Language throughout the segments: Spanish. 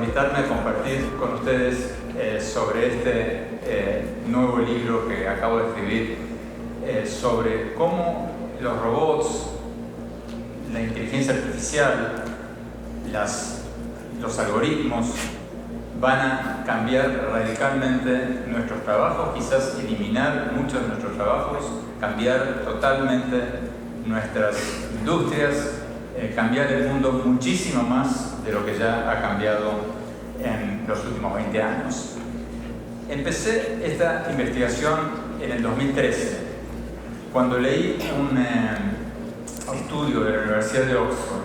invitarme a compartir con ustedes sobre este nuevo libro que acabo de escribir, sobre cómo los robots, la inteligencia artificial, los algoritmos van a cambiar radicalmente nuestros trabajos, quizás eliminar muchos de nuestros trabajos, cambiar totalmente nuestras industrias, cambiar el mundo muchísimo más de lo que ya ha cambiado en los últimos 20 años. Empecé esta investigación en el 2013, cuando leí un estudio de la Universidad de Oxford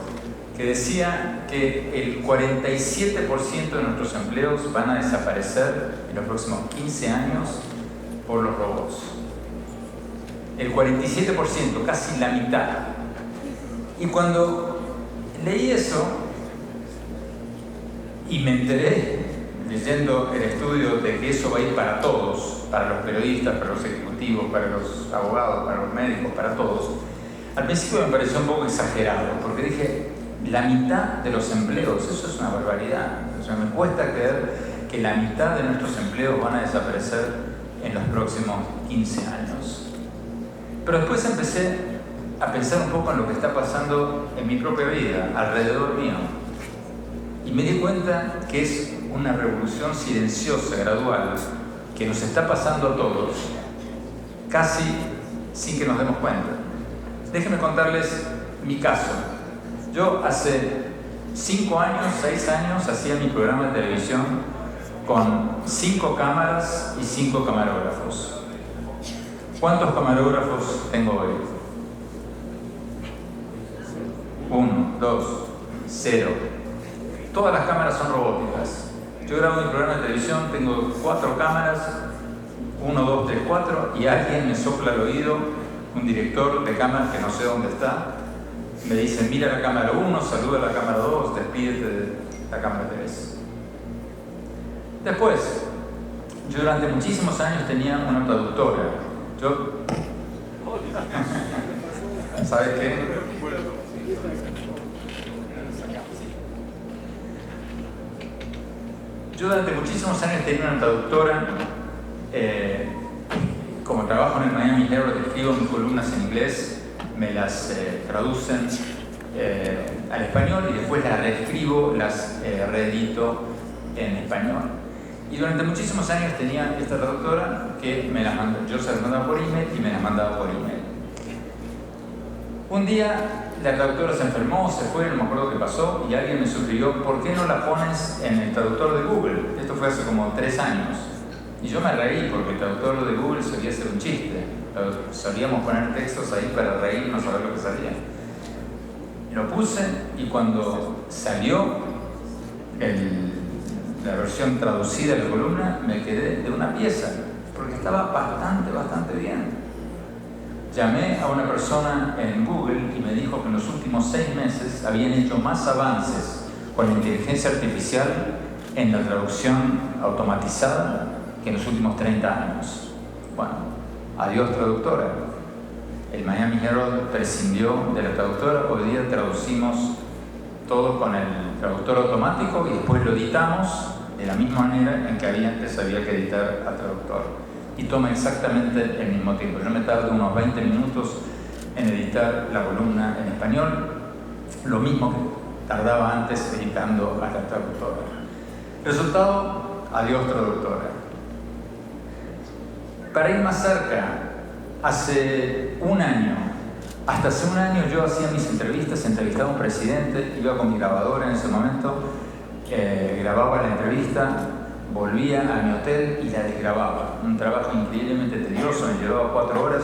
que decía que el 47% de nuestros empleos van a desaparecer en los próximos 15 años por los robots. El 47%, casi la mitad. Y cuando leí eso y me enteré, leyendo el estudio, de que eso va a ir para todos, para los periodistas, para los ejecutivos, para los abogados, para los médicos, para todos, al principio me pareció un poco exagerado, porque dije, la mitad de los empleos, eso es una barbaridad. O sea, me cuesta creer que la mitad de nuestros empleos van a desaparecer en los próximos 15 años. Pero después empecé a pensar un poco en lo que está pasando en mi propia vida, alrededor mío. Y me di cuenta que es una revolución silenciosa, gradual, que nos está pasando a todos, casi sin que nos demos cuenta. Déjenme contarles mi caso. Yo hace 5 años, 6 años, hacía mi programa de televisión con 5 cámaras y 5 camarógrafos. ¿Cuántos camarógrafos tengo hoy? 1, 2, 0. Todas las cámaras son robóticas. Yo grabo mi programa de televisión, tengo 4 cámaras, 1, 2, 3, 4, y alguien me sopla al oído, un director de cámaras que no sé dónde está, me dice, mira la cámara 1, saluda a la cámara 2, despídete de la cámara 3. Después, yo durante muchísimos años tenía una traductora. ¿Sabes qué? Yo durante muchísimos años tenía una traductora. Como trabajo en el Miami Herald, escribo mis columnas en inglés, me las traducen al español y después las reescribo, las reedito en español. Y durante muchísimos años tenía esta traductora que me las mandaba, yo se las mandaba por email y me las mandaba por email. Un día la traductora se enfermó, se fue, no me acuerdo qué pasó, y alguien me sugirió, ¿por qué no la pones en el traductor de Google? Esto fue hace como 3 años. Y yo me reí porque el traductor de Google solía ser un chiste. Solíamos poner textos ahí para reírnos a ver lo que salía. Y lo puse y cuando salió la versión traducida de la columna, me quedé de una pieza, porque estaba bastante bien. Llamé a una persona en Google y me dijo que en los últimos 6 meses habían hecho más avances con la inteligencia artificial en la traducción automatizada que en los últimos 30 años. Bueno, adiós traductora. El Miami Herald prescindió de la traductora. Hoy día traducimos todo con el traductor automático y después lo editamos de la misma manera en que antes había que editar al traductor. Y toma exactamente el mismo tiempo. Yo me tardo unos 20 minutos en editar la columna en español, lo mismo que tardaba antes editando a la traductora. Resultado, adiós traductora. Para ir más cerca, hace un año, hasta hace un año yo hacía mis entrevistas, entrevistaba a un presidente, iba con mi grabadora en ese momento, grababa la entrevista, volvía a mi hotel y la desgrababa. Un trabajo increíblemente tedioso, me llevaba 4 horas,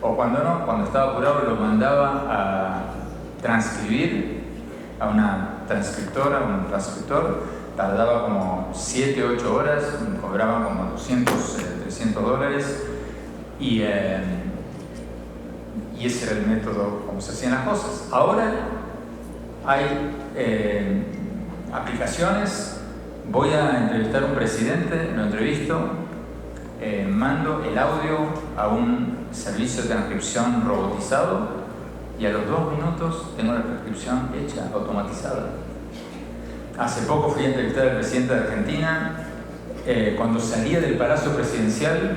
o cuando no, cuando estaba apurado lo mandaba a transcribir a una transcriptora, un transcriptor, tardaba como 7-8 horas, me cobraban como $200-300, y ese era el método como se hacían las cosas. Ahora hay aplicaciones. Voy a entrevistar a un presidente, lo entrevisto, mando el audio a un servicio de transcripción robotizado y a los 2 minutos tengo la transcripción hecha, automatizada. hace poco fui a entrevistar al presidente de Argentina. Cuando salía del Palacio Presidencial,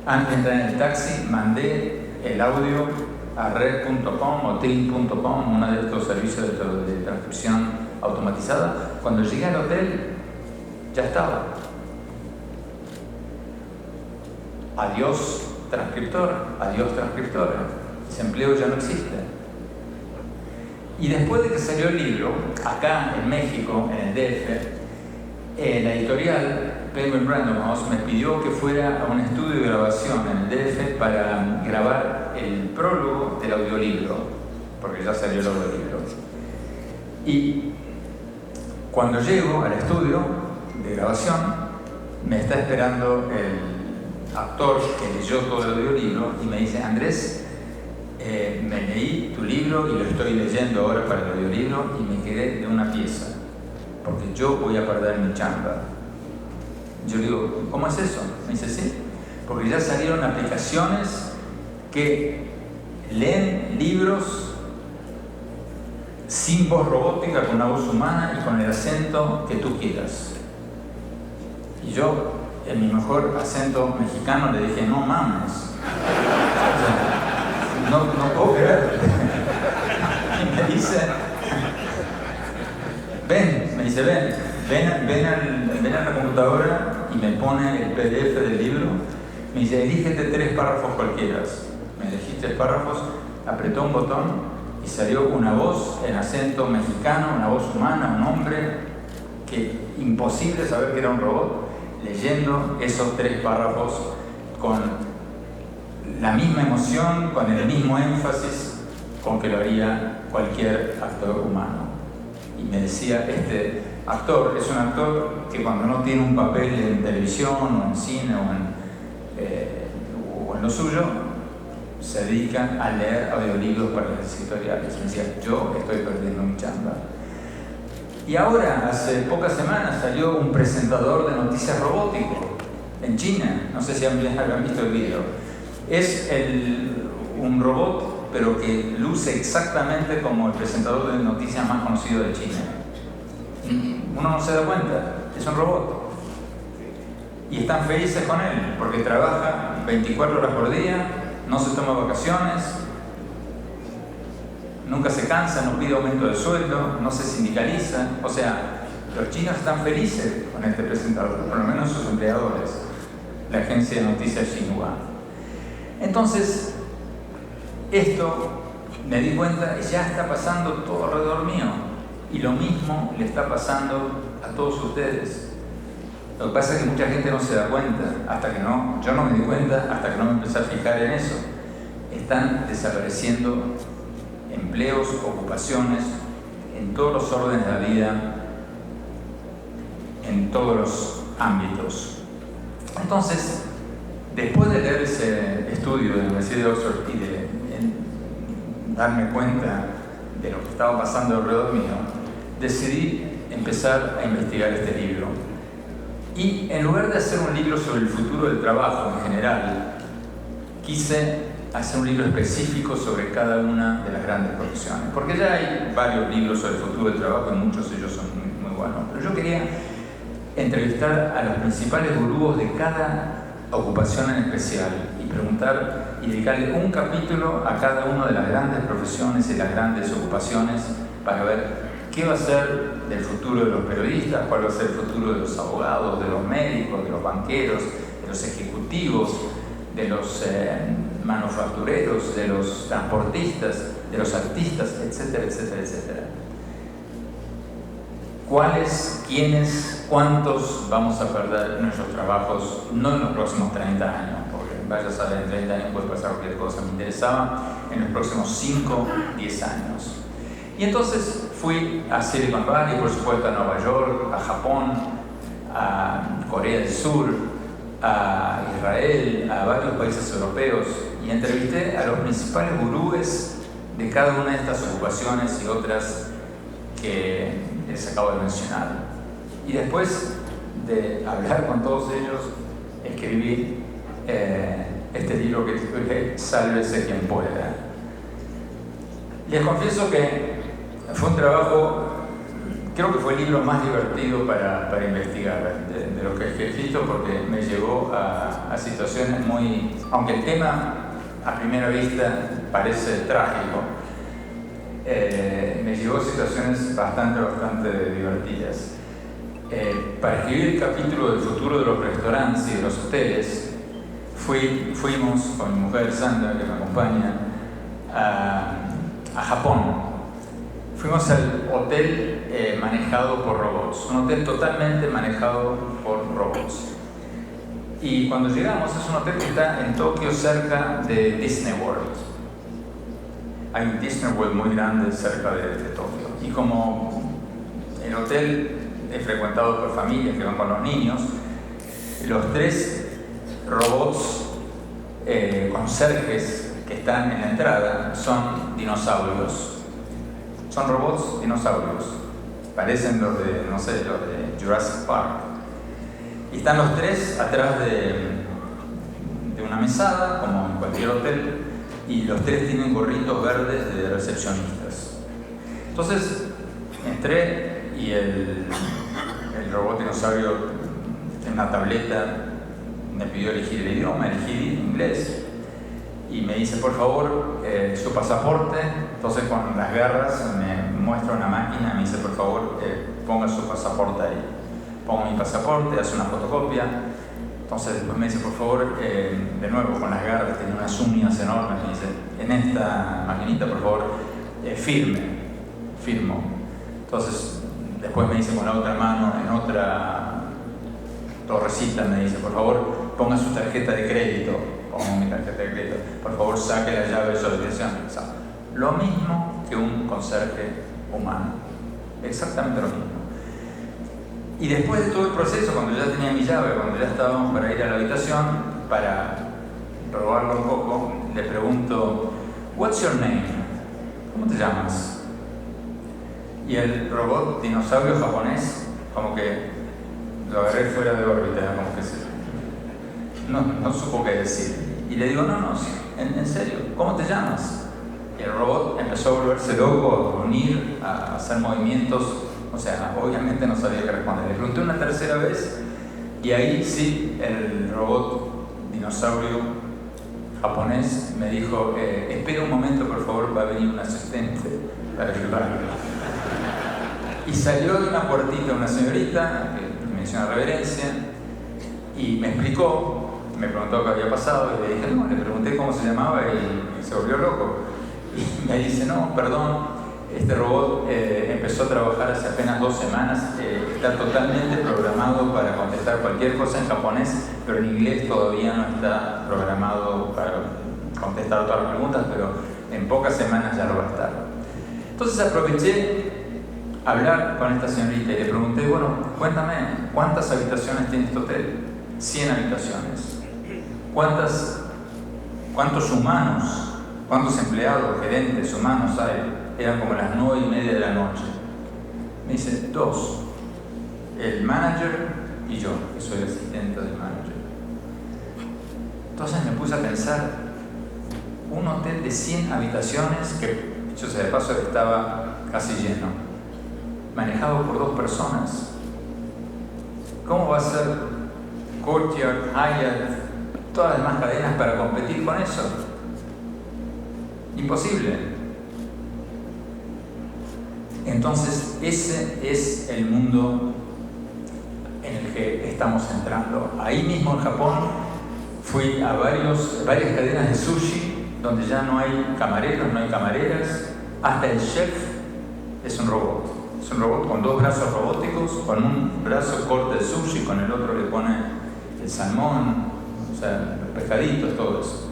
antes de entrar en el taxi, mandé el audio a red.com o trin.com, uno de estos servicios de transcripción automatizada. Cuando llegué al hotel, ya estaba. Adiós transcriptor, adiós transcriptora. Ese empleo ya no existe. Y después de que salió el libro, acá en México, en el DF, la editorial Penguin Random House me pidió que fuera a un estudio de grabación en el DF para grabar el prólogo del audiolibro, porque ya salió el audiolibro. Y cuando llego al estudio de grabación, me está esperando el actor que leyó todo el audiolibro y me dice: Andrés, me leí tu libro y lo estoy leyendo ahora para el audiolibro y me quedé de una pieza, porque yo voy a perder mi chamba. Yo le digo: ¿cómo es eso? Me dice: sí, porque ya salieron aplicaciones que leen libros sin voz robótica, con una voz humana y con el acento que tú quieras. Y yo, en mi mejor acento mexicano, le dije: no mames. O sea, no puedo creer. Y me dice: ven a la computadora y me pone el PDF del libro. Me dice: elígete 3 párrafos cualquiera. Me elegí 3 párrafos, apretó un botón y salió una voz en acento mexicano, una voz humana, un hombre, que imposible saber que era un robot, leyendo esos 3 párrafos con la misma emoción, con el mismo énfasis con que lo haría cualquier actor humano. Y me decía: este actor es un actor que cuando no tiene un papel en televisión o en cine o en lo suyo, se dedica a leer audiolibros para las editoriales. Me decía: yo estoy perdiendo mi chamba. Y ahora, hace pocas semanas, salió un presentador de noticias robótico en China. No sé si han visto el video. Es un robot, pero que luce exactamente como el presentador de noticias más conocido de China. Uno no se da cuenta, es un robot. Y están felices con él, porque trabaja 24 horas por día, no se toma vacaciones, nunca se cansa, no pide aumento de sueldo, no se sindicaliza. O sea, los chinos están felices con este presentador, por lo menos sus empleadores, la agencia de noticias Xinhua. Entonces, esto me di cuenta que ya está pasando todo alrededor mío, y lo mismo le está pasando a todos ustedes. Lo que pasa es que mucha gente no se da cuenta, yo no me di cuenta hasta que no me empecé a fijar en eso. Están desapareciendo empleos, ocupaciones, en todos los órdenes de la vida, en todos los ámbitos. Entonces, después de leer ese estudio de la Universidad de Oxford y de darme cuenta de lo que estaba pasando alrededor mío, decidí empezar a investigar este libro. Y en lugar de hacer un libro sobre el futuro del trabajo en general, quise hacer un libro específico sobre cada una de las grandes profesiones. Porque ya hay varios libros sobre el futuro del trabajo y muchos de ellos son muy buenos. Pero yo quería entrevistar a los principales gurús de cada ocupación en especial y preguntar y dedicarle un capítulo a cada una de las grandes profesiones y las grandes ocupaciones para ver qué va a ser del futuro de los periodistas, cuál va a ser el futuro de los abogados, de los médicos, de los banqueros, de los ejecutivos, de los manufactureros, de los transportistas, de los artistas, etcétera, etcétera, etcétera. ¿Cuáles, quiénes, cuántos vamos a perder nuestros trabajos, no en los próximos 30 años, porque vaya a saber, en 30 años puede pasar cualquier cosa? Me interesaba en los próximos 5, 10 años. Y entonces fui a Silicon Valley, por supuesto a Nueva York, a Japón, a Corea del Sur, a Israel, a varios países europeos, y entrevisté a los principales gurúes de cada una de estas ocupaciones y otras que les acabo de mencionar. Y después de hablar con todos ellos, escribí este libro que titulé Sálvese quien pueda. Les confieso que fue un trabajo creo que fue el libro más divertido para investigar de los que he escrito, porque me llevó a situaciones muy... Aunque el tema a primera vista parece trágico, me llevó a situaciones bastante divertidas. Para escribir el capítulo del futuro de los restaurantes y de los hoteles, fuimos con mi mujer Sandra, que me acompaña, a Japón. Fuimos al hotel manejado por robots, un hotel totalmente manejado por robots. Y cuando llegamos, es un hotel que está en Tokio, cerca de Disney World. Hay un Disney World muy grande cerca de Tokio. Y como el hotel es frecuentado por familias que van con los niños, los 3 robots conserjes que están en la entrada son dinosaurios. Son robots dinosaurios. Parecen los de, no sé, los de Jurassic Park. Y están los 3 atrás de una mesada, como en cualquier hotel, y los 3 tienen gorritos verdes de recepcionistas. Entonces, entré y el robot dinosaurio en una tableta me pidió elegir el idioma, elegí inglés. Y me dice, por favor, su pasaporte. Entonces con las garras me muestra una máquina y me dice, por favor, ponga su pasaporte ahí. Pongo mi pasaporte, hace una fotocopia. Entonces después me dice, por favor, de nuevo con las garras, tiene unas uñas enormes, me dice, en esta maquinita, por favor, firmo. Entonces después me dice con la otra mano, en otra torrecita, me dice, por favor, ponga su tarjeta de crédito. Pongo mi tarjeta de crédito. Por favor, saque la llave de su habitación. O sea, lo mismo que un conserje humano. Exactamente lo mismo. Y después de todo el proceso, cuando ya tenía mi llave, cuando ya estábamos para ir a la habitación, para probarlo un poco, le pregunto, "What's your name?" ¿Cómo te llamas? Y el robot dinosaurio japonés, como que lo agarré fuera de órbita, como que no supo qué decir. Y le digo, no, en serio, ¿cómo te llamas? Y el robot empezó a volverse loco, a unir, a hacer movimientos. O sea, obviamente no sabía qué responder. Le pregunté una tercera vez y ahí sí el robot dinosaurio japonés me dijo, espera un momento, por favor, va a venir un asistente para ayudarme. Y salió de una puertita una señorita que me hizo una reverencia y me explicó. Me preguntó qué había pasado y le dije, no, le pregunté cómo se llamaba y se volvió loco. Y me dice, no, perdón, este robot empezó a trabajar hace apenas 2 semanas, está totalmente programado para contestar cualquier cosa en japonés, pero en inglés todavía no está programado para contestar todas las preguntas, pero en pocas semanas ya lo va a estar. Entonces aproveché a hablar con esta señorita y le pregunté, bueno, cuéntame, ¿cuántas habitaciones tiene este hotel? 100 habitaciones. ¿Cuántos humanos, cuántos empleados, gerentes, humanos hay? Eran como las 9:30 de la noche. Me dice, 2. El manager y yo, que soy el asistente del manager. Entonces me puse a pensar, un hotel de 100 habitaciones, que dicho sea de paso estaba casi lleno, manejado por 2 personas. ¿Cómo va a ser Courtyard, Hyatt, todas las demás cadenas para competir con eso? Imposible. Entonces ese es el mundo en el que estamos entrando. Ahí mismo en Japón fui a varias cadenas de sushi donde ya no hay camareros, no hay camareras, hasta el chef es un robot. Es un robot con 2 brazos robóticos, con un brazo corta el sushi, con el otro le pone el salmón, o sea, los pescaditos, todo eso.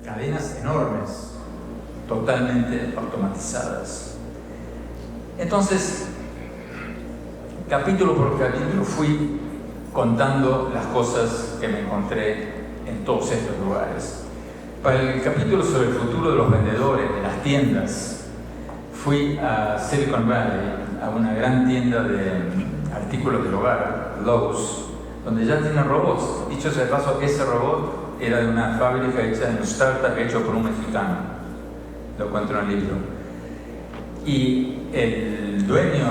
Cadenas enormes, totalmente automatizadas. Entonces, capítulo por capítulo fui contando las cosas que me encontré en todos estos lugares. Para el capítulo sobre el futuro de los vendedores, de las tiendas, fui a Silicon Valley, a una gran tienda de artículos del hogar, Lowe's, donde ya tienen robots. Dicho sea de paso, ese robot era de una fábrica hecha en un startup hecho por un mexicano. Lo encuentro en el libro. Y el dueño,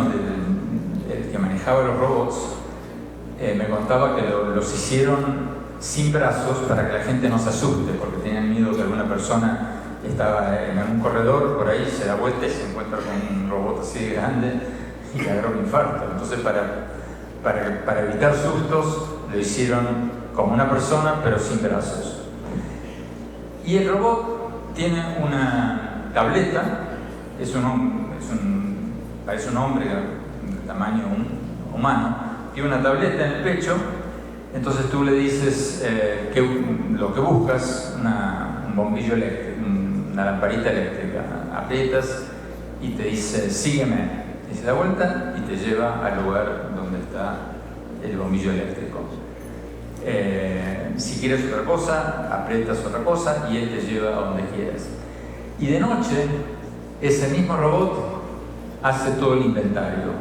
el que manejaba los robots, me contaba que los hicieron sin brazos para que la gente no se asuste, porque tenían miedo que alguna persona estaba en un corredor por ahí, se da vuelta y se encuentra con un robot así de grande y le agarra un infarto. Entonces, para evitar sustos, lo hicieron como una persona, pero sin brazos. Y el robot tiene una tableta, parece un hombre de tamaño humano, tiene una tableta en el pecho. Entonces tú le dices lo que buscas, un bombillo eléctrico, una lamparita eléctrica, aprietas y te dice sígueme, y se da vuelta y te lleva al lugar donde está el bombillo eléctrico. Si quieres otra cosa, aprietas otra cosa y él te lleva a donde quieras. Y de noche, ese mismo robot hace todo el inventario,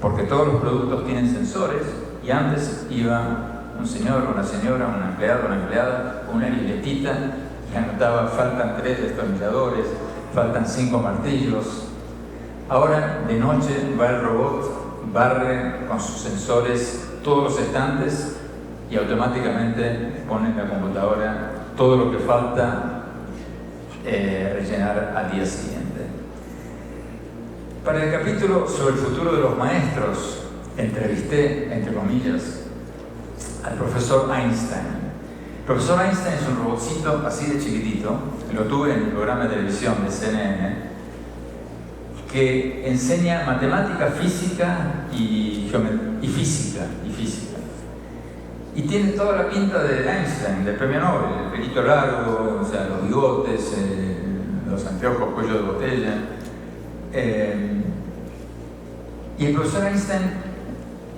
porque todos los productos tienen sensores, y antes iba un señor, una señora, un empleado, una empleada, una libretita, y anotaba, faltan 3 destornilladores, faltan 5 martillos. Ahora, de noche, va el robot, barre con sus sensores todos los estantes y automáticamente pone en la computadora todo lo que falta rellenar al día siguiente. Para el capítulo sobre el futuro de los maestros, entrevisté, entre comillas, al profesor Einstein. El profesor Einstein es un robotcito así de chiquitito, lo tuve en el programa de televisión de CNN, que enseña matemática, física y física. Y tiene toda la pinta de Einstein, del premio Nobel, el pelito largo, o sea, los bigotes, los anteojos, cuello de botella. Y el profesor Einstein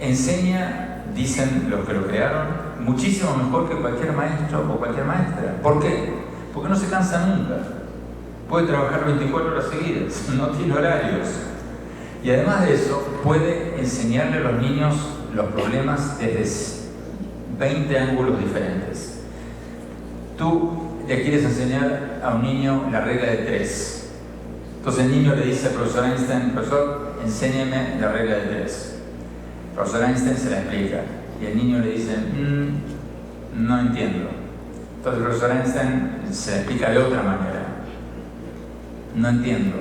enseña, dicen los que lo crearon, muchísimo mejor que cualquier maestro o cualquier maestra. ¿Por qué? Porque no se cansa nunca. Puede trabajar 24 horas seguidas, no tiene horarios. Y además de eso, puede enseñarle a los niños los problemas desde 20 ángulos diferentes. Tú le quieres enseñar a un niño la regla de 3. Entonces el niño le dice al profesor Einstein: profesor, enséñeme la regla de 3. El profesor Einstein se la explica y el niño le dice: no entiendo. Entonces el profesor Einstein se la explica de otra manera: no entiendo.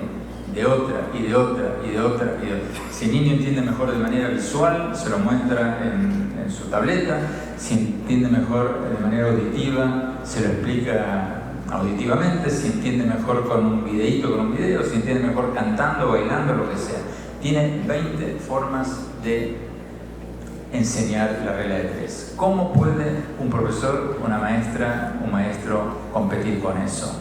De otra, y de otra, y de otra, y de otra. Si el niño entiende mejor de manera visual, se lo muestra en su tableta. Si entiende mejor de manera auditiva, se lo explica auditivamente. Si entiende mejor con un videíto, con un video. Si entiende mejor cantando, bailando, lo que sea. Tiene 20 formas de enseñar la regla de 3. ¿Cómo puede un profesor, una maestra, un maestro competir con eso?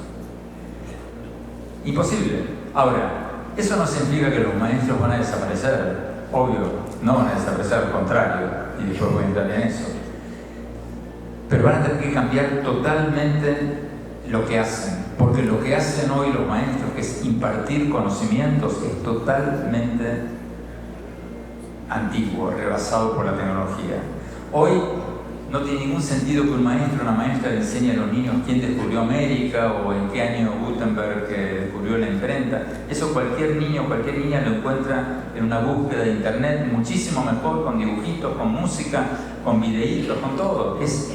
Imposible. Ahora, eso no significa que los maestros van a desaparecer. Obvio, no van a desaparecer, al contrario, y después voy a entrar en eso. Pero van a tener que cambiar totalmente lo que hacen, porque lo que hacen hoy los maestros, que es impartir conocimientos, es totalmente antiguo, rebasado por la tecnología. Hoy no tiene ningún sentido que un maestro o una maestra le enseñe a los niños quién descubrió América o en qué año Gutenberg descubrió la imprenta. Eso cualquier niño o cualquier niña lo encuentra en una búsqueda de internet muchísimo mejor, con dibujitos, con música, con videitos, con todo. Es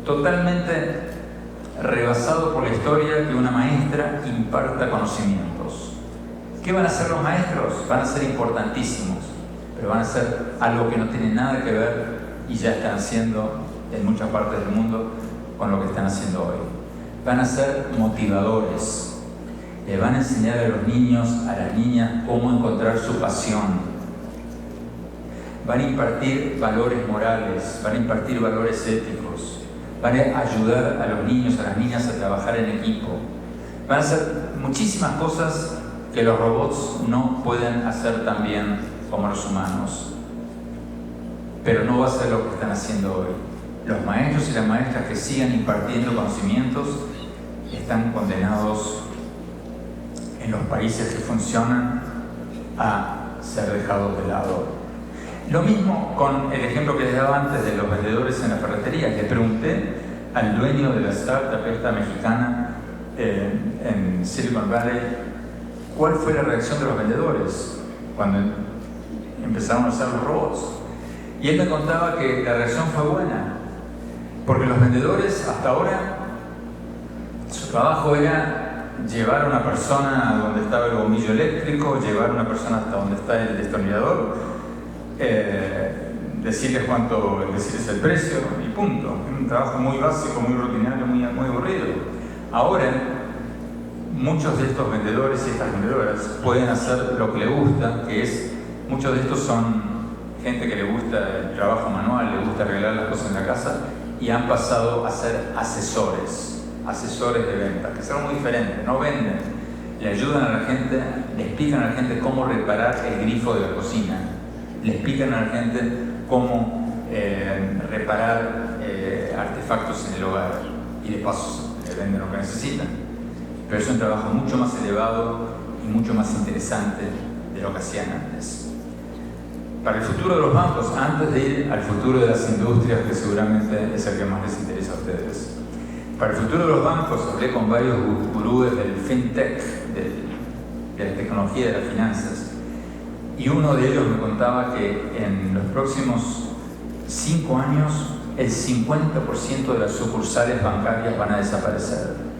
totalmente rebasado por la historia que una maestra imparta conocimientos. ¿Qué van a hacer los maestros? Van a ser importantísimos, pero van a ser algo que no tiene nada que ver y ya están haciendo en muchas partes del mundo con lo que están haciendo hoy. Van a ser motivadores, le van a enseñar a los niños, a las niñas, cómo encontrar su pasión. Van a impartir valores morales, van a impartir valores éticos, van a ayudar a los niños, a las niñas a trabajar en equipo. Van a hacer muchísimas cosas que los robots no pueden hacer tan bien como los humanos. Pero no va a ser lo que están haciendo hoy. Los maestros y las maestras que sigan impartiendo conocimientos están condenados en los países que funcionan a ser dejados de lado. Lo mismo con el ejemplo que les daba antes de los vendedores en la ferretería. Le pregunté al dueño de la startup esta mexicana en Silicon Valley ¿cuál fue la reacción de los vendedores cuando empezaron a usar los robots? Y él me contaba que la reacción fue buena, porque los vendedores hasta ahora, su trabajo era llevar a una persona a donde estaba el bombillo eléctrico, llevar a una persona hasta donde está el destornillador, decirles el precio y punto. Un trabajo muy básico, muy rutinario, muy aburrido. Ahora, muchos de estos vendedores y estas vendedoras pueden hacer lo que les gusta, que es, muchos de estos son gente que le gusta el trabajo manual, le gusta arreglar las cosas en la casa, y han pasado a ser asesores de venta, que es algo muy diferente. No venden, le ayudan a la gente, le explican a la gente cómo reparar el grifo de la cocina, le explican a la gente cómo reparar artefactos en el hogar, y de paso le venden lo que necesitan. Pero es un trabajo mucho más elevado y mucho más interesante de lo que hacían antes. Para el futuro de los bancos, antes de ir al futuro de las industrias, que seguramente es el que más les interesa a ustedes, para el futuro de los bancos hablé con varios gurúes del fintech, de la tecnología de las finanzas, y uno de ellos me contaba que en los próximos 5 años el 50% de las sucursales bancarias van a desaparecer.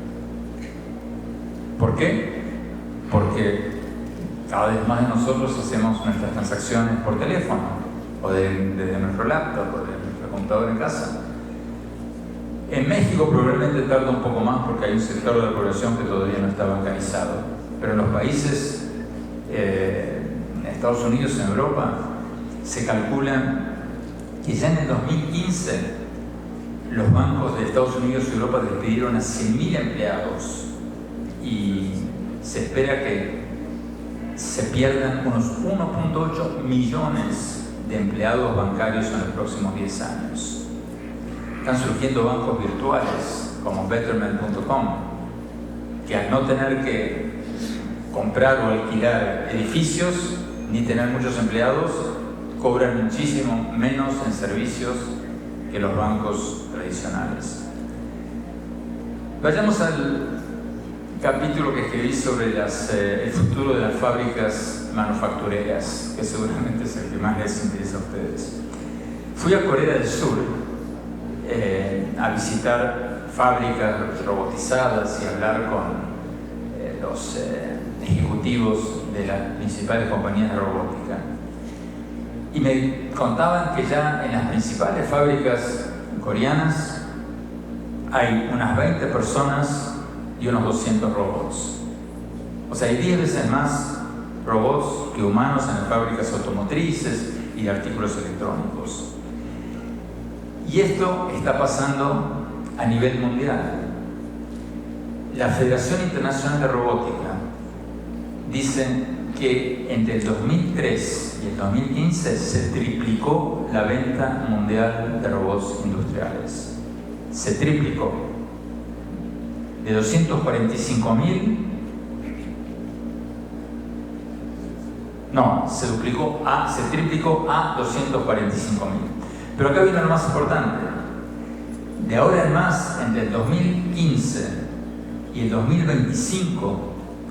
¿Por qué? Porque cada vez más de nosotros hacemos nuestras transacciones por teléfono, o desde nuestro laptop, o de nuestra computadora en casa. En México probablemente tarda un poco más porque hay un sector de la población que todavía no está bancarizado. Pero en los países, en Estados Unidos, en Europa, se calcula que ya en el 2015 los bancos de Estados Unidos y Europa despidieron a 100.000 empleados, y se espera que se pierdan unos 1.8 millones de empleados bancarios en los próximos 10 años. Están surgiendo bancos virtuales como Betterment.com, que al no tener que comprar o alquilar edificios ni tener muchos empleados, cobran muchísimo menos en servicios que los bancos tradicionales. Vayamos al capítulo que escribí sobre el futuro de las fábricas manufactureras, que seguramente es el que más les interesa a ustedes. Fui a Corea del Sur a visitar fábricas robotizadas y hablar con los ejecutivos de las principales compañías de robótica. Y me contaban que ya en las principales fábricas coreanas hay unas 20 personas y unos 200 robots. O sea, hay 10 veces más robots que humanos en las fábricas automotrices y de artículos electrónicos. Y esto está pasando a nivel mundial. La Federación Internacional de Robótica dice que entre el 2003 y el 2015 se triplicó la venta mundial de robots industriales. Se triplicó. De 245.000, se triplicó a 245.000. Pero acá viene lo más importante. De ahora en más, entre el 2015 y el 2025,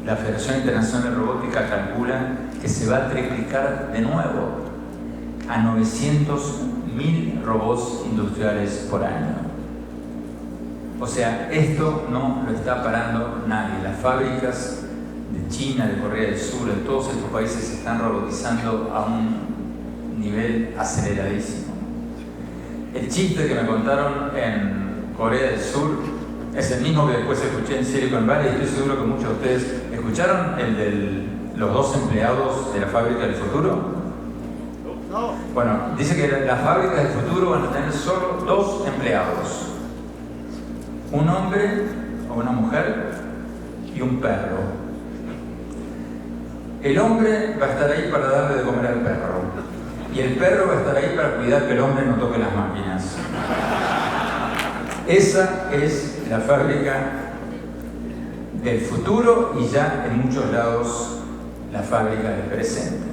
la Federación Internacional de Robótica calcula que se va a triplicar de nuevo a 900.000 robots industriales por año. O sea, esto no lo está parando nadie. Las fábricas de China, de Corea del Sur, de todos estos países se están robotizando a un nivel aceleradísimo. El chiste que me contaron en Corea del Sur es el mismo que después escuché en Silicon Valley, y estoy seguro que muchos de ustedes escucharon, el de los 2 empleados de la fábrica del futuro. No. Bueno, dice que las fábricas del futuro van a tener solo 2 empleados. Un hombre o una mujer y un perro. El hombre va a estar ahí para darle de comer al perro, y el perro va a estar ahí para cuidar que el hombre no toque las máquinas. Esa es la fábrica del futuro, y ya en muchos lados la fábrica del presente.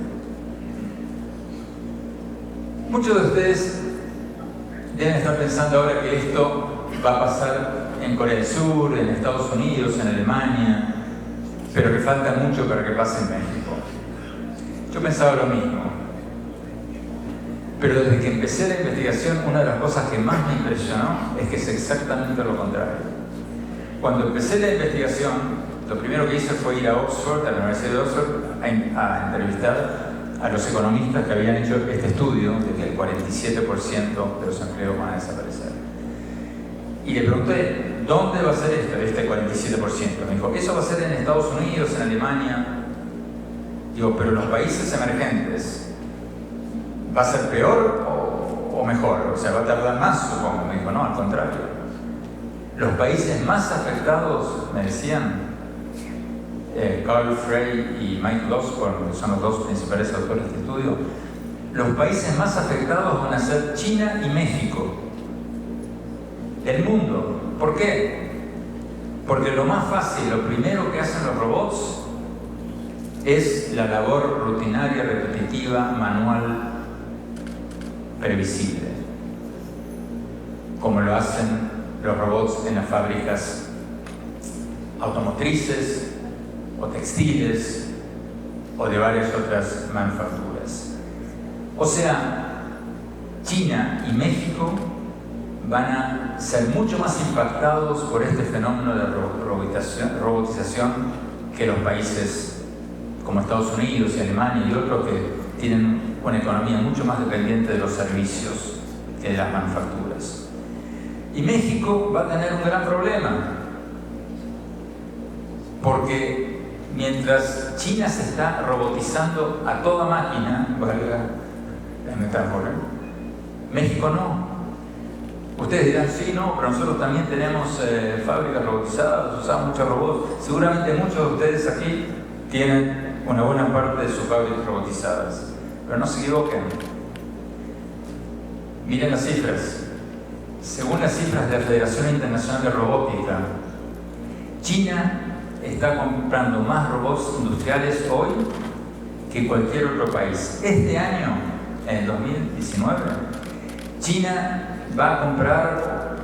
Muchos de ustedes deben estar pensando ahora que esto va a pasar en Corea del Sur, en Estados Unidos, en Alemania, pero que falta mucho para que pase en México. Yo pensaba lo mismo, pero desde que empecé la investigación, una de las cosas que más me impresionó es que es exactamente lo contrario. Cuando empecé la investigación, lo primero que hice fue ir a Oxford, a la Universidad de Oxford, a entrevistar a los economistas que habían hecho este estudio de que el 47% de los empleos van a desaparecer. Y le pregunté, ¿dónde va a ser esto, este 47%? Me dijo, eso va a ser en Estados Unidos, en Alemania. Digo, pero los países emergentes, ¿va a ser peor o mejor? O sea, ¿va a tardar más, supongo? Me dijo, no, al contrario. Los países más afectados, me decían, Carl Frey y Mike Losborn, que son los dos principales autores de este estudio, los países más afectados van a ser China y México. El mundo. ¿Por qué? Porque lo más fácil, lo primero que hacen los robots es la labor rutinaria, repetitiva, manual, previsible, como lo hacen los robots en las fábricas automotrices o textiles o de varias otras manufacturas. O sea, China y México van a ser mucho más impactados por este fenómeno de robotización que los países como Estados Unidos y Alemania y otros que tienen una economía mucho más dependiente de los servicios que de las manufacturas. Y México va a tener un gran problema, porque mientras China se está robotizando a toda máquina, valga la metáfora, México no. Ustedes dirán, sí, no, pero nosotros también tenemos fábricas robotizadas, usamos muchos robots. Seguramente muchos de ustedes aquí tienen una buena parte de sus fábricas robotizadas, pero no se equivoquen. Miren las cifras. Según las cifras de la Federación Internacional de Robótica, China está comprando más robots industriales hoy que cualquier otro país. Este año, en el 2019, China va a comprar,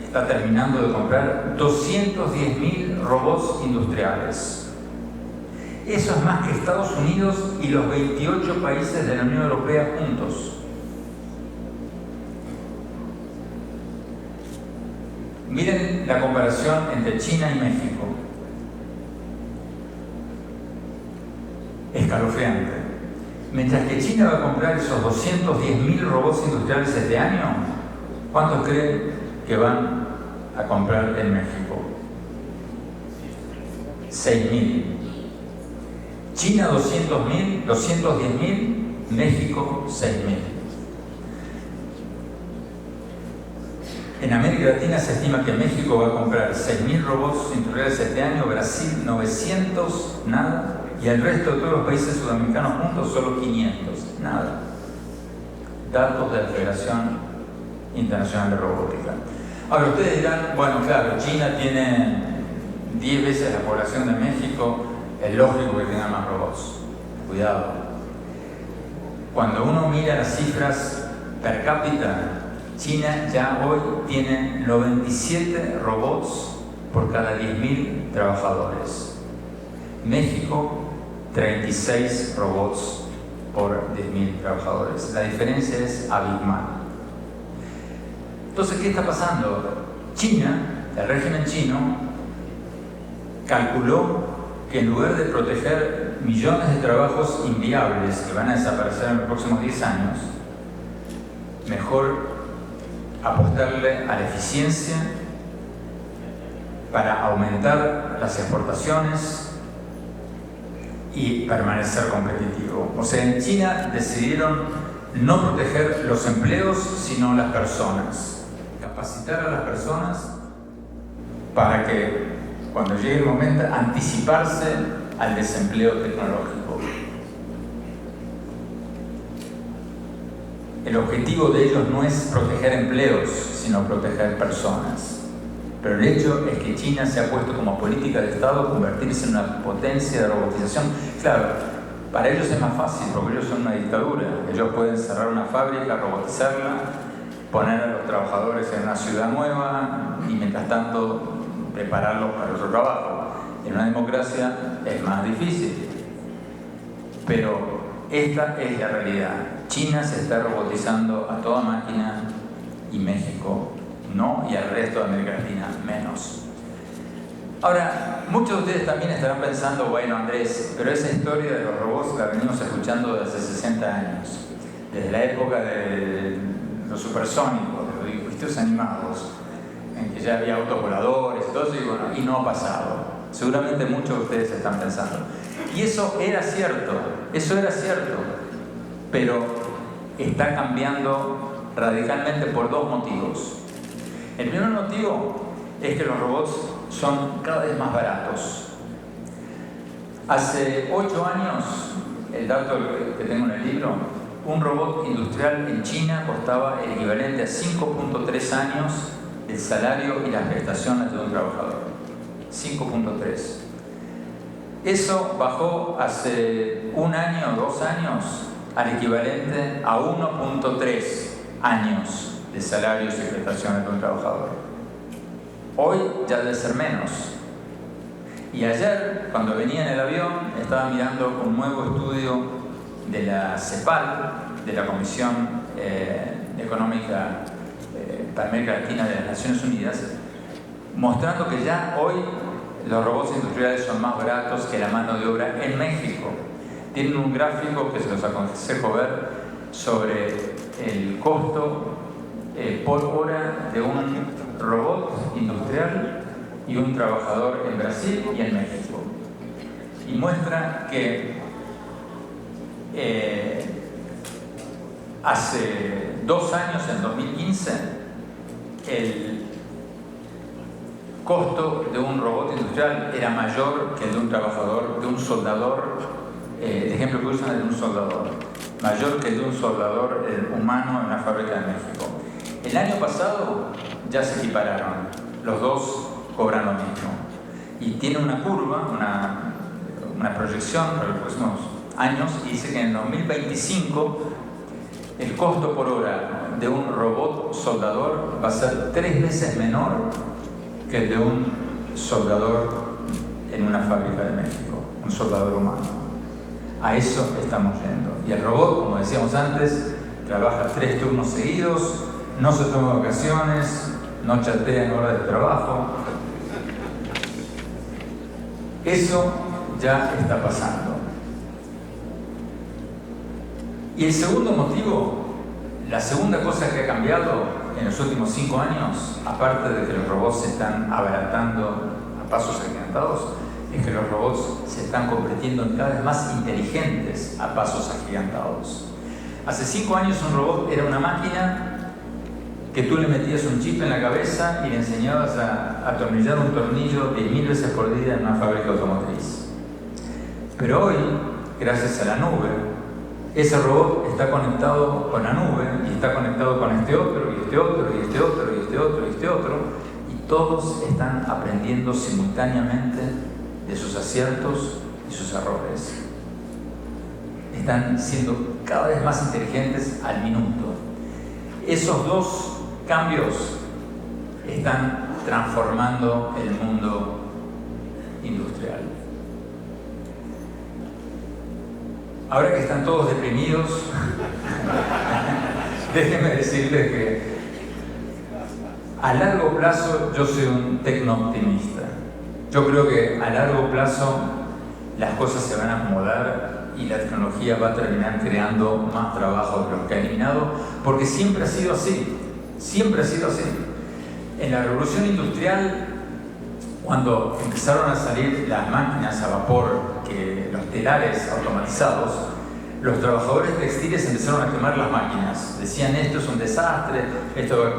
está terminando de comprar 210.000 robots industriales. Eso es más que Estados Unidos y los 28 países de la Unión Europea juntos. Miren la comparación entre China y México. Escalofriante. Mientras que China va a comprar esos 210.000 robots industriales este año, ¿cuántos creen que van a comprar en México? 6.000. China 210.000, México 6.000. En América Latina se estima que México va a comprar 6.000 robots industriales este año, Brasil 900, nada, y el resto de todos los países sudamericanos juntos solo 500, nada. Datos de la Federación Internacional de Robótica. Ahora ustedes dirán, bueno, claro, China tiene 10 veces la población de México, es lógico que tenga más robots. Cuidado. Cuando uno mira las cifras per cápita, China ya hoy tiene 97 robots por cada 10.000 trabajadores. México, 36 robots por 10.000 trabajadores. La diferencia es abismal. Entonces, ¿qué está pasando? China, el régimen chino, calculó que en lugar de proteger millones de trabajos inviables que van a desaparecer en los próximos 10 años, mejor apostarle a la eficiencia para aumentar las exportaciones y permanecer competitivo. O sea, en China decidieron no proteger los empleos, sino las personas. Capacitar a las personas para que, cuando llegue el momento, anticiparse al desempleo tecnológico. El objetivo de ellos no es proteger empleos, sino proteger personas. Pero el hecho es que China se ha puesto como política de Estado convertirse en una potencia de robotización. Claro, para ellos es más fácil, porque ellos son una dictadura. Ellos pueden cerrar una fábrica, robotizarla, poner a los trabajadores en una ciudad nueva y mientras tanto prepararlos para otro trabajo. En una democracia es más difícil. Pero esta es la realidad. China se está robotizando a toda máquina y México no, y al resto de América Latina menos. Ahora, muchos de ustedes también estarán pensando, bueno, Andrés, pero esa historia de los robots la venimos escuchando desde hace 60 años, desde la época de los supersónicos, de los dispositivos animados, en que ya había autos voladores y todo eso, y bueno, y no ha pasado. Seguramente muchos de ustedes están pensando. Y eso era cierto, pero está cambiando radicalmente por dos motivos. El primer motivo es que los robots son cada vez más baratos. Hace 8 años, el dato que tengo en el libro, un robot industrial en China costaba el equivalente a 5.3 años el salario y las prestaciones de un trabajador. 5.3. Eso bajó hace 1 año o 2 años al equivalente a 1.3 años de salarios y prestaciones de un trabajador. Hoy ya debe ser menos. Y ayer, cuando venía en el avión, estaba mirando un nuevo estudio de la CEPAL, de la Comisión Económica para América Latina de las Naciones Unidas, mostrando que ya hoy los robots industriales son más baratos que la mano de obra en México. Tienen un gráfico que se los aconsejo ver sobre el costo por hora de un robot industrial y un trabajador en Brasil y en México. Y muestra que hace 2 años, en 2015, el costo de un robot industrial era mayor que el de un trabajador, de un soldador, el ejemplo que usan es de un soldador, mayor que el de un soldador humano en una fábrica de México. El año pasado ya se equipararon, los dos cobran lo mismo. Y tiene una curva, una proyección para los próximos años, y dice que en 2025 el costo por hora de un robot soldador va a ser 3 veces menor que el de un soldador en una fábrica de México, un soldador humano. A eso estamos yendo. Y el robot, como decíamos antes, trabaja 3 turnos seguidos, no se toma vacaciones, no chatea en horas de trabajo. Eso ya está pasando. Y el segundo motivo, la segunda cosa que ha cambiado en los últimos 5 años, aparte de que los robots se están abaratando a pasos agigantados, es que los robots se están convirtiendo en cada vez más inteligentes a pasos agigantados. Hace 5 años un robot era una máquina que tú le metías un chip en la cabeza y le enseñabas a atornillar un tornillo 10.000 veces por día en una fábrica automotriz. Pero hoy, gracias a la nube, ese robot está conectado con la nube y está conectado con este otro, y este otro, y este otro, y este otro, y este otro, y todos están aprendiendo simultáneamente de sus aciertos y sus errores. Están siendo cada vez más inteligentes al minuto. Esos dos cambios están transformando el mundo industrial. Ahora que están todos deprimidos, déjenme decirles que a largo plazo yo soy un tecno-optimista. Yo creo que a largo plazo las cosas se van a acomodar y la tecnología va a terminar creando más trabajo de los que ha eliminado, porque siempre ha sido así. Siempre ha sido así. En la revolución industrial, cuando empezaron a salir las máquinas a vapor, los telares automatizados, los trabajadores textiles empezaron a quemar las máquinas. Decían, esto es un desastre, esto va a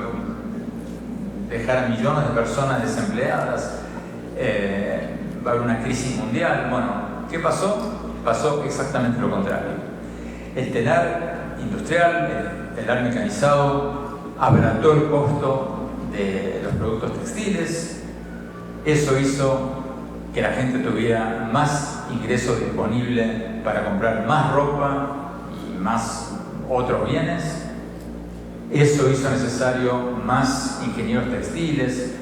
dejar a millones de personas desempleadas, va a haber una crisis mundial. Bueno, ¿qué pasó? Pasó exactamente lo contrario. El telar industrial, el telar mecanizado, abarató el costo de los productos textiles. Eso hizo que la gente tuviera más ingresos disponibles para comprar más ropa y más otros bienes. Eso hizo necesario más ingenieros textiles,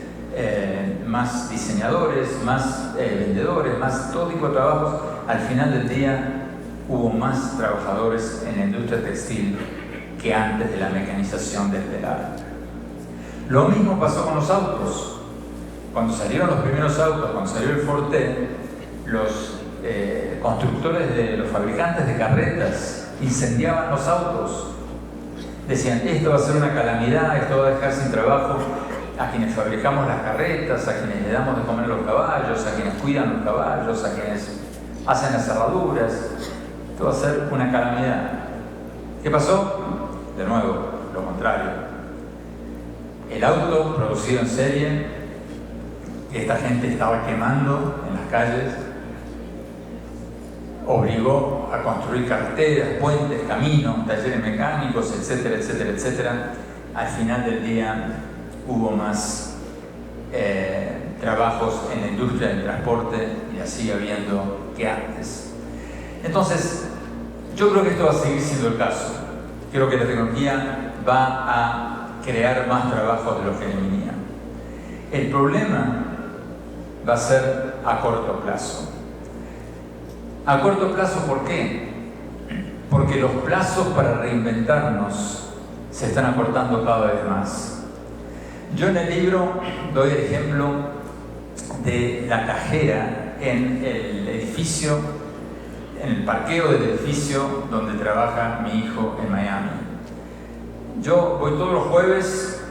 más diseñadores, más vendedores, más todo tipo de trabajos. Al final del día hubo más trabajadores en la industria textil que antes de la mecanización del telar. Lo mismo pasó con los autos. Cuando salieron los primeros autos, cuando salió el Ford T, los constructores, los fabricantes de carretas incendiaban los autos. Decían, esto va a ser una calamidad, esto va a dejar sin trabajo a quienes fabricamos las carretas, a quienes le damos de comer a los caballos, a quienes cuidan los caballos, a quienes hacen las cerraduras. Esto va a ser una calamidad. ¿Qué pasó? De nuevo, lo contrario. El auto producido en serie, que esta gente estaba quemando en las calles, obligó a construir carreteras, puentes, caminos, talleres mecánicos, etcétera, etcétera, etcétera. Al final del día hubo más trabajos en la industria del transporte y la sigue habiendo que antes. Entonces, yo creo que esto va a seguir siendo el caso. Creo que la tecnología va a crear más trabajos de los que elimina. El problema va a ser a corto plazo. A corto plazo, ¿por qué? Porque los plazos para reinventarnos se están acortando cada vez más. Yo en el libro doy el ejemplo de la cajera en el edificio, en el parqueo del edificio donde trabaja mi hijo en Miami. Yo voy todos los jueves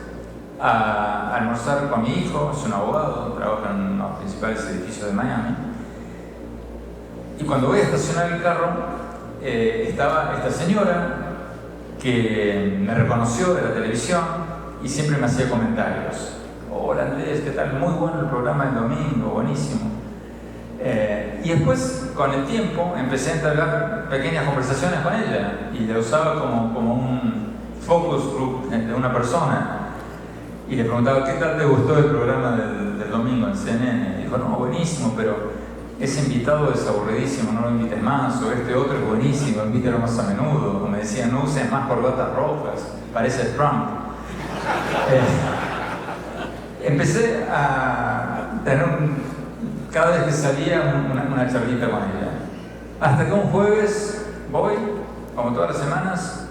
a almorzar con mi hijo, es un abogado, trabaja en uno de los principales edificios de Miami. Y cuando voy a estacionar el carro, estaba esta señora que me reconoció de la televisión y siempre me hacía comentarios. Hola Andrés, ¿qué tal? Muy bueno el programa del domingo, buenísimo. Y después, con el tiempo, empecé a entablar pequeñas conversaciones con ella y la usaba como un focus group de una persona. Y le preguntaba, ¿qué tal te gustó el programa del domingo en CNN? Y dijo, no, buenísimo, pero ese invitado es aburridísimo, no lo invites más, o este otro es buenísimo, invítalo más a menudo. O me decía, no uses más corbatas rojas, parece Trump. Empecé a tener cada vez que salía una charlita con ella. Hasta que un jueves voy, como todas las semanas,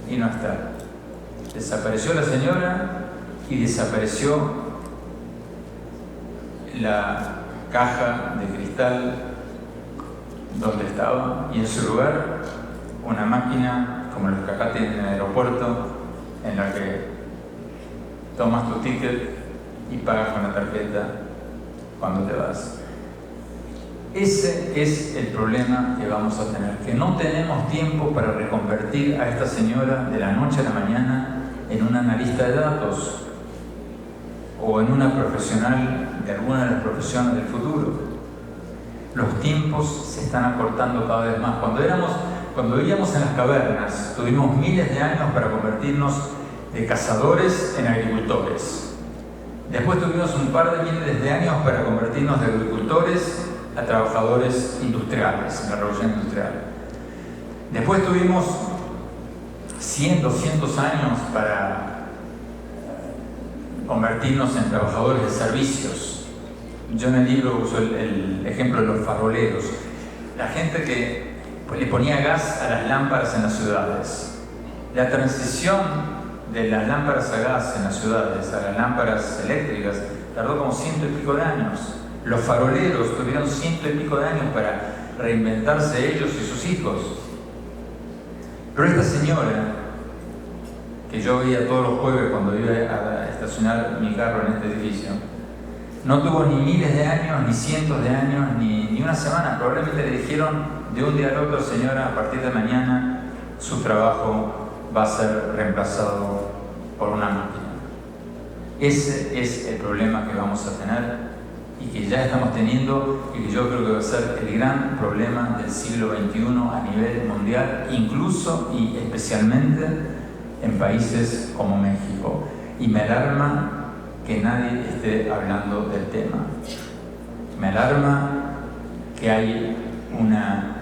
y no está. Desapareció la señora y desapareció la caja de cristal donde estaba, y en su lugar una máquina como los que acá tienen en el aeropuerto, en la que tomas tu ticket y pagas con la tarjeta cuando te vas. Ese es el problema que vamos a tener, que no tenemos tiempo para reconvertir a esta señora de la noche a la mañana en una analista de datos o en una profesional de alguna de las profesiones del futuro. Los tiempos se están acortando cada vez más. Cuando vivíamos en las cavernas, tuvimos miles de años para convertirnos de cazadores en agricultores. Después tuvimos un par de miles de años para convertirnos de agricultores a trabajadores industriales, en la revolución industrial. Después tuvimos 100, 200 años para convertirnos en trabajadores de servicios. Yo en el libro uso el ejemplo de los faroleros, la gente que le ponía gas a las lámparas en las ciudades. La transición de las lámparas a gas en las ciudades a las lámparas eléctricas tardó como 100 y pico de años. Los faroleros tuvieron 100 y pico de años para reinventarse ellos y sus hijos. Pero esta señora, que yo veía todos los jueves cuando iba a estacionar mi carro en este edificio, no tuvo ni miles de años, ni cientos de años, ni una semana. Probablemente le dijeron de un día al otro, señora, a partir de mañana su trabajo va a ser reemplazado por una máquina. Ese es el problema que vamos a tener y que ya estamos teniendo, y que yo creo que va a ser el gran problema del siglo XXI a nivel mundial, incluso y especialmente en países como México. Y me alarma que nadie esté hablando del tema. Me alarma que hay una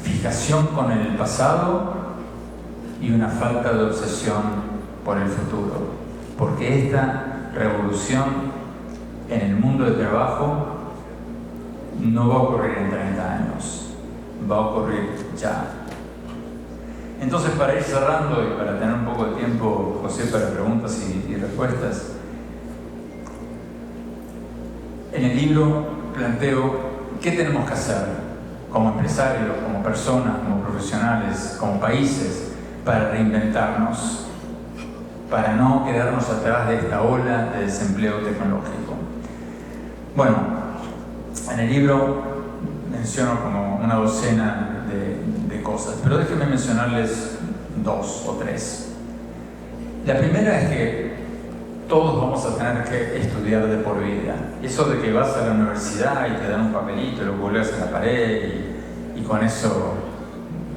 fijación con el pasado y una falta de obsesión por el futuro, porque esta revolución en el mundo del trabajo no va a ocurrir en 30 años, va a ocurrir ya. Entonces, para ir cerrando y para tener un poco de tiempo, José, para preguntas y respuestas, en el libro planteo qué tenemos que hacer como empresarios, como personas, como profesionales, como países, para reinventarnos, para no quedarnos atrás de esta ola de desempleo tecnológico. Bueno, en el libro menciono como una docena de cosas, pero déjenme mencionarles 2 o 3. La primera es que todos vamos a tener que estudiar de por vida. Eso de que vas a la universidad y te dan un papelito y lo cuelgas en la pared y con eso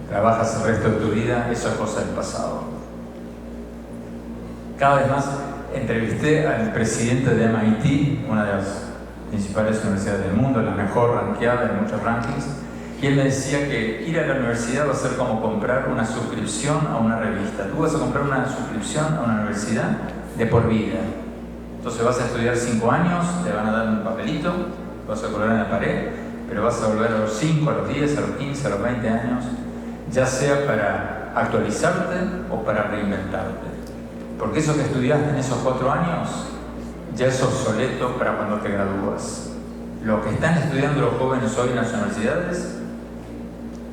trabajas el resto de tu vida, eso es cosa del pasado. Cada vez más entrevisté al presidente de MIT, una de las principales universidades del mundo, la mejor rankeada en muchos rankings, y él me decía que ir a la universidad va a ser como comprar una suscripción a una revista. Tú vas a comprar una suscripción a una universidad de por vida. Entonces vas a estudiar 5 años, te van a dar un papelito, vas a colgar en la pared, pero vas a volver a los 5, a los 10, a los 15, a los 20 años, ya sea para actualizarte o para reinventarte. Porque eso que estudiaste en esos 4 años ya es obsoleto para cuando te gradúas. Lo que están estudiando los jóvenes hoy en las universidades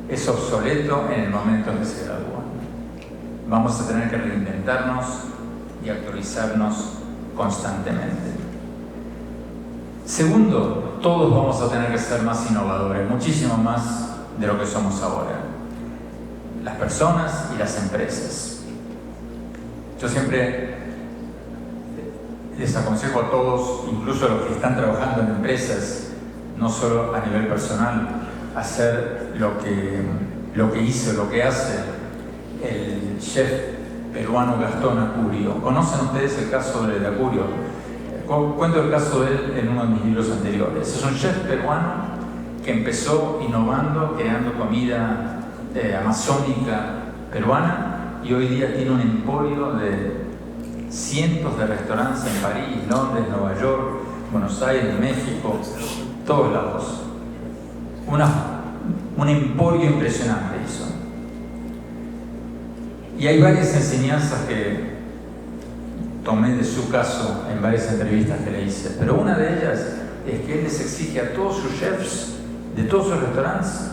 es obsoleto en el momento en que se gradúan. Vamos a tener que reinventarnos y actualizarnos constantemente. Segundo, todos vamos a tener que ser más innovadores, muchísimo más de lo que somos ahora. Las personas y las empresas. Yo siempre les aconsejo a todos, incluso a los que están trabajando en empresas, no solo a nivel personal, hacer lo que hizo, lo que hace el chef peruano Gastón Acurio. ¿Conocen ustedes el caso de Acurio? Cuento el caso de él en uno de mis libros anteriores. Es un chef peruano que empezó innovando, creando comida amazónica peruana, y hoy día tiene un emporio de cientos de restaurantes en París, Londres, Nueva York, Buenos Aires, México, todos lados. Un emporio impresionante hizo. Y hay varias enseñanzas que tomé de su caso en varias entrevistas que le hice, pero una de ellas es que él les exige a todos sus chefs de todos sus restaurantes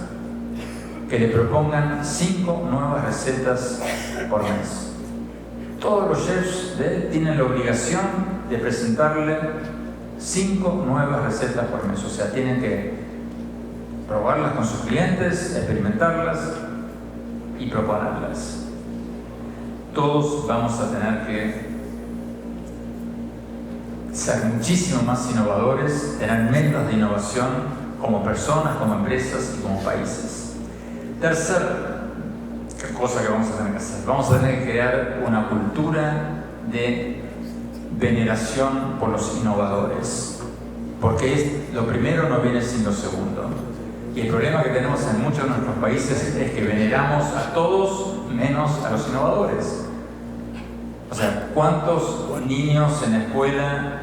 que le propongan 5 nuevas recetas por mes. Todos los chefs de él tienen la obligación de presentarle 5 nuevas recetas por mes. O sea, tienen que probarlas con sus clientes, experimentarlas y proponerlas. Todos vamos a tener que ser muchísimo más innovadores, tener menos de innovación como personas, como empresas y como países. Tercer cosa que vamos a tener que hacer. Vamos a tener que crear una cultura de veneración por los innovadores, porque lo primero no viene sin lo segundo. Y el problema que tenemos en muchos de nuestros países es que veneramos a todos menos a los innovadores. O sea, ¿cuántos niños en la escuela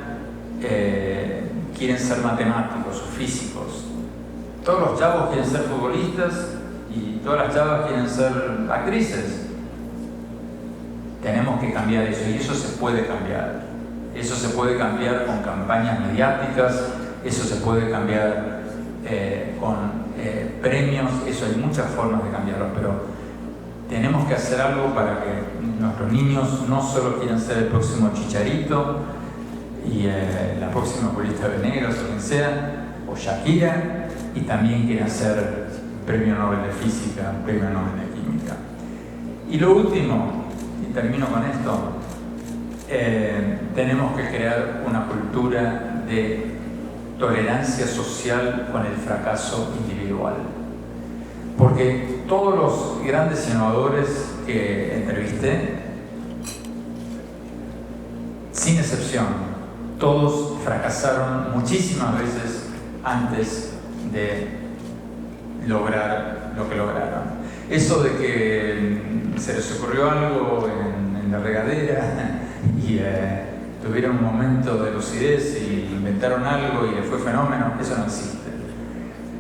quieren ser matemáticos o físicos? Todos los chavos quieren ser futbolistas y todas las chavas quieren ser actrices. Tenemos que cambiar eso, y eso se puede cambiar. Eso se puede cambiar con campañas mediáticas, eso se puede cambiar con premios, eso hay muchas formas de cambiarlo, pero tenemos que hacer algo para que nuestros niños no solo quieran ser el próximo Chicharito y la próxima Julieta Venegas o quien sea, o Shakira, y también quieran ser Premio Nobel de Física, Premio Nobel de Química. Y lo último, y termino con esto, tenemos que crear una cultura de tolerancia social con el fracaso individual. Porque todos los grandes innovadores que entrevisté, sin excepción, todos fracasaron muchísimas veces antes de lograr lo que lograron. Eso de que se les ocurrió algo en la regadera tuvieron un momento de lucidez y inventaron algo y le fue fenómeno. Eso no existe.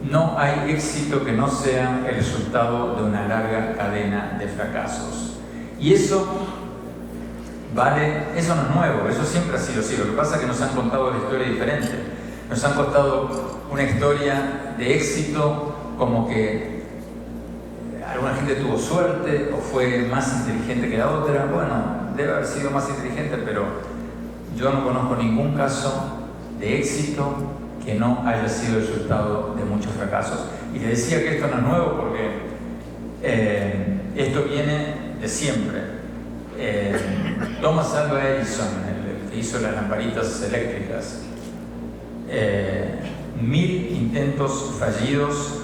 No hay éxito que no sea el resultado de una larga cadena de fracasos. Y eso eso no es nuevo, eso siempre ha sido así. Lo que pasa es que nos han contado la historia diferente. Nos han contado una historia de éxito como que alguna gente tuvo suerte o fue más inteligente que la otra. Bueno, debe haber sido más inteligente, pero yo no conozco ningún caso de éxito que no haya sido el resultado de muchos fracasos. Y le decía que esto no es nuevo porque esto viene de siempre. Thomas Alva Edison, el que hizo las lamparitas eléctricas, 1000 intentos fallidos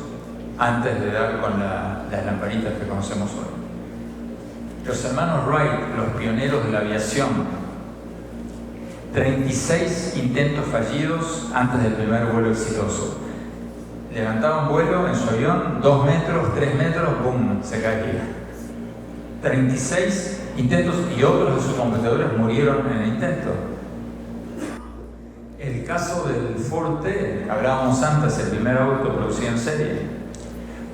antes de dar con las lamparitas que conocemos hoy. Los hermanos Wright, los pioneros de la aviación, 36 intentos fallidos antes del primer vuelo exitoso. Levantaban vuelo en su avión, 2 metros, 3 metros, ¡boom!, se caía. 36 intentos y otros de sus competidores murieron en el intento. El caso del Ford T, hablábamos antes, el primer auto producido en serie.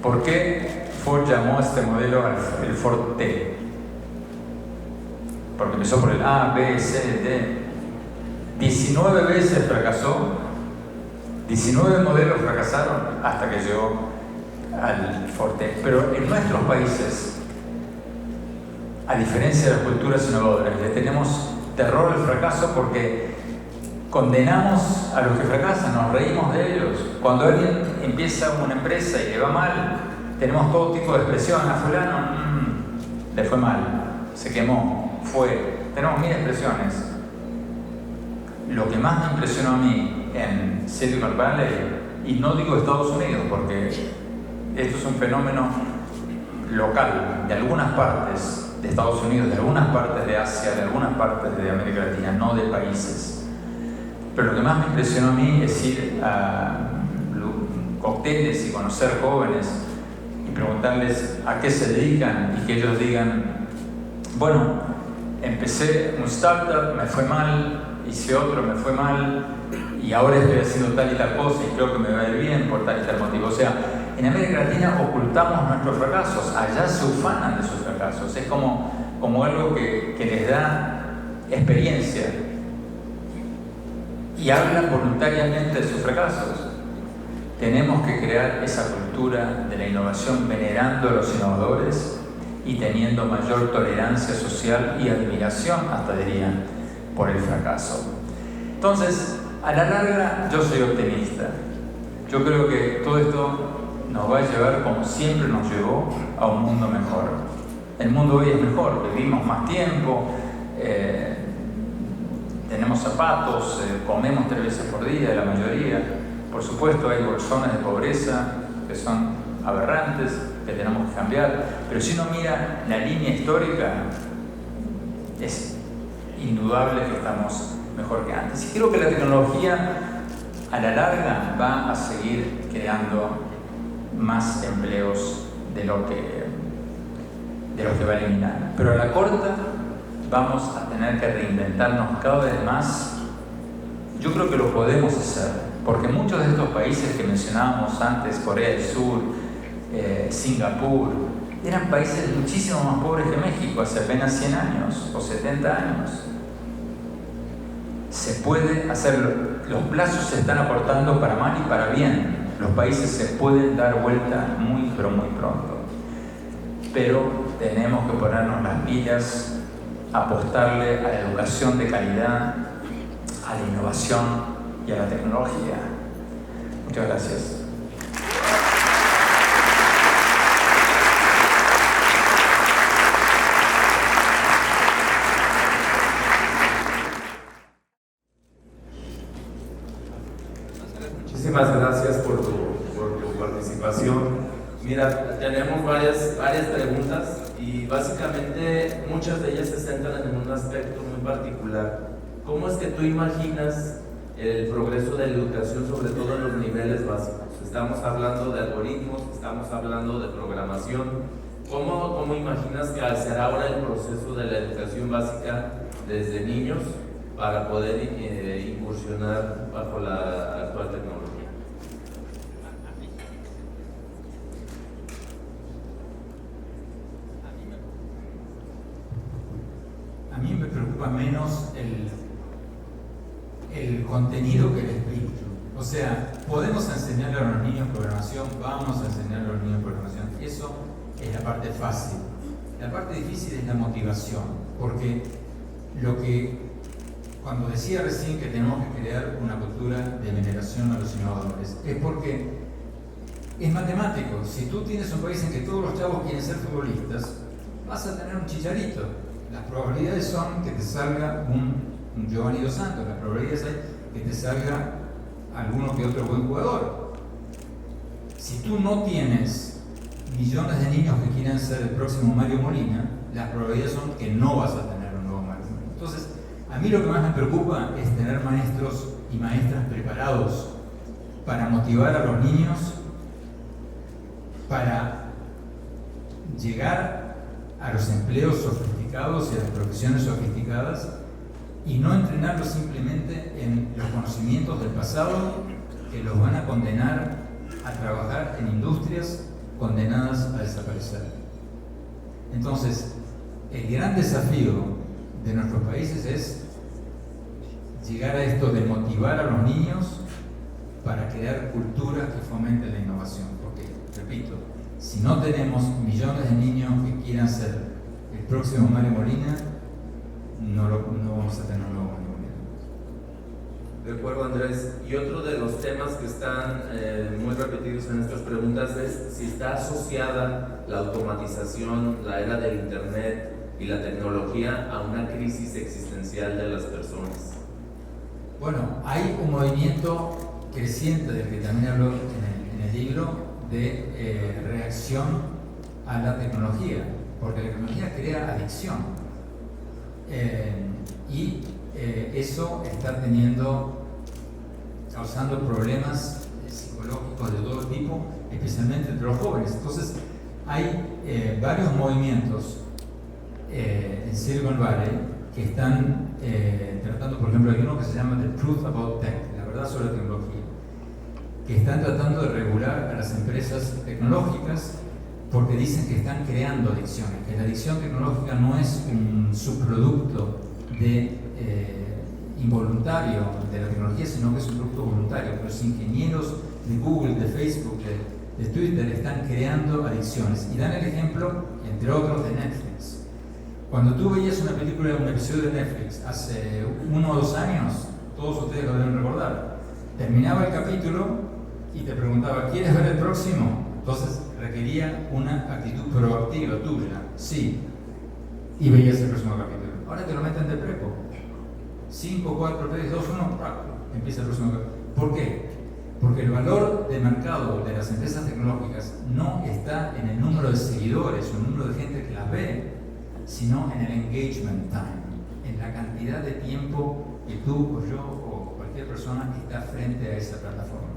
¿Por qué Ford llamó a este modelo el Ford T? Porque empezó por el A, B, C, D. 19 veces fracasó, 19 modelos fracasaron hasta que llegó al Ford T. Pero en nuestros países, a diferencia de las culturas innovadoras, le tenemos terror al fracaso porque condenamos a los que fracasan, nos reímos de ellos. Cuando alguien empieza una empresa y le va mal, tenemos todo tipo de expresión. A fulano le fue mal, se quemó, tenemos 1000 expresiones. Lo que más me impresionó a mí en Silicon Valley, y no digo Estados Unidos porque esto es un fenómeno local de algunas partes de Estados Unidos, de algunas partes de Asia, de algunas partes de América Latina, no de países. Pero lo que más me impresionó a mí es ir a cócteles y conocer jóvenes y preguntarles a qué se dedican y que ellos digan, bueno, empecé un startup, me fue mal, hice otro, me fue mal y ahora estoy haciendo tal y tal cosa y creo que me va a ir bien por tal y tal motivo. O sea, en América Latina ocultamos nuestros fracasos, allá se ufanan de sus fracasos, es como algo que les da experiencia y hablan voluntariamente de sus fracasos. Tenemos que crear esa cultura de la innovación venerando a los innovadores y teniendo mayor tolerancia social y admiración, hasta dirían, por el fracaso. Entonces, a la larga, yo soy optimista. Yo creo que todo esto nos va a llevar, como siempre nos llevó, a un mundo mejor. El mundo hoy es mejor, vivimos más tiempo, tenemos zapatos, comemos 3 veces por día, la mayoría. Por supuesto, hay bolsones de pobreza que son aberrantes, que tenemos que cambiar, pero si uno mira la línea histórica, es indudable que estamos mejor que antes. Y creo que la tecnología a la larga va a seguir creando más empleos de lo que va a eliminar. Pero a la corta vamos a tener que reinventarnos cada vez más. Yo creo que lo podemos hacer, porque muchos de estos países que mencionábamos antes, Corea del Sur, Singapur, eran países muchísimo más pobres que México hace apenas 100 años o 70 años. Se puede hacerlo. Los plazos se están acortando para mal y para bien. Los países se pueden dar vuelta muy, pero muy pronto. Pero tenemos que ponernos las pilas, apostarle a la educación de calidad, a la innovación y a la tecnología. Muchas gracias. Muchísimas gracias por tu participación. Mira, tenemos varias preguntas y básicamente muchas de ellas se centran en un aspecto muy particular. ¿Cómo es que tú imaginas el progreso de la educación, sobre todo en los niveles básicos? Estamos hablando de algoritmos, estamos hablando de programación. ¿Cómo imaginas que será ahora el proceso de la educación básica desde niños para poder incursionar bajo la actual tecnología? A mí me preocupa menos el contenido que el espíritu. O sea, podemos enseñarle a los niños programación, vamos a enseñarle a los niños programación. Eso es la parte fácil. La parte difícil es la motivación, porque cuando decía recién que tenemos que crear una cultura de veneración a los innovadores, es porque es matemático. Si tú tienes un país en que todos los chavos quieren ser futbolistas, vas a tener un Chicharito. Las probabilidades son que te salga un Giovanni Dos Santos, las probabilidades hay que te salga alguno que otro buen jugador. Si tú no tienes millones de niños que quieran ser el próximo Mario Molina, las probabilidades son que no vas a tener un nuevo Mario Molina. Entonces, a mí lo que más me preocupa es tener maestros y maestras preparados para motivar a los niños, para llegar a los empleos sofisticados y a las profesiones sofisticadas, y no entrenarlos simplemente en los conocimientos del pasado que los van a condenar a trabajar en industrias condenadas a desaparecer. Entonces, el gran desafío de nuestros países es llegar a esto de motivar a los niños para crear culturas que fomenten la innovación. Porque, repito, si no tenemos millones de niños que quieran ser el próximo Mario Molina, no vamos a tener un nuevo Mario Molina. De acuerdo, Andrés. Y otro de los temas que están muy repetidos en estas preguntas es si está asociada la automatización, la era del Internet y la tecnología a una crisis existencial de las personas. Bueno, hay un movimiento creciente del que también hablo en el libro de reacción a la tecnología, porque la tecnología crea adicción. Eso está causando problemas psicológicos de todo tipo, especialmente entre los jóvenes. Entonces, hay varios movimientos en Silicon Valley que están tratando, por ejemplo, hay uno que se llama The Truth About Tech, la verdad sobre la tecnología, que están tratando de regular a las empresas tecnológicas porque dicen que están creando adicciones, que la adicción tecnológica no es un subproducto involuntario de la tecnología, sino que es un producto voluntario. Los ingenieros de Google, de Facebook, de Twitter están creando adicciones. Y dan el ejemplo, entre otros, de Netflix. Cuando tú veías una película, un episodio de Netflix hace 1 o 2 años, todos ustedes lo deben recordar, terminaba el capítulo y te preguntaba, ¿quieres ver el próximo? Entonces requería una actitud proactiva tuya, sí, y veías el próximo capítulo. Ahora te lo meten de prepo. 5, 4, 3, 2, 1, empieza el próximo capítulo. ¿Por qué? Porque el valor de mercado de las empresas tecnológicas no está en el número de seguidores o el número de gente que las ve, sino en el engagement time, en la cantidad de tiempo que tú o yo o cualquier persona está frente a esa plataforma.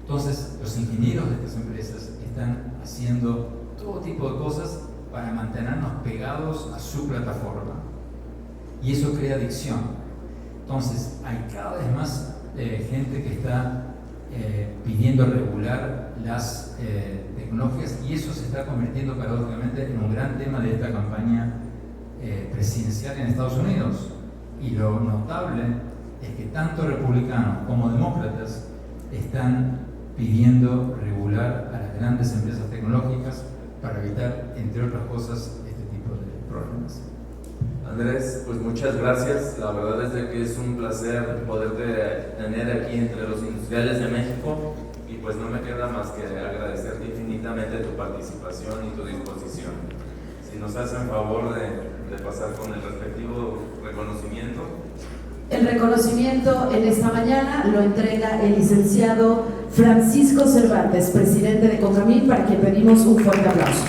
Entonces, los ingenieros de estas empresas están haciendo todo tipo de cosas para mantenernos pegados a su plataforma. Y eso crea adicción. Entonces, hay cada vez más gente que está pidiendo regular las tecnologías, y eso se está convirtiendo paradójicamente en un gran tema de esta campaña presidencial en Estados Unidos. Y lo notable es que tanto republicanos como demócratas están pidiendo regular a las grandes empresas tecnológicas para evitar, entre otras cosas, este tipo de problemas. Andrés, pues muchas gracias. La verdad es de que es un placer poderte tener aquí entre los industriales de México, y pues no me queda más que agradecerte infinitamente tu participación y tu disposición. Si nos hacen favor de pasar con el respectivo reconocimiento. El reconocimiento en esta mañana lo entrega el licenciado Francisco Cervantes, presidente de CONCAMIL, para quien pedimos un fuerte aplauso.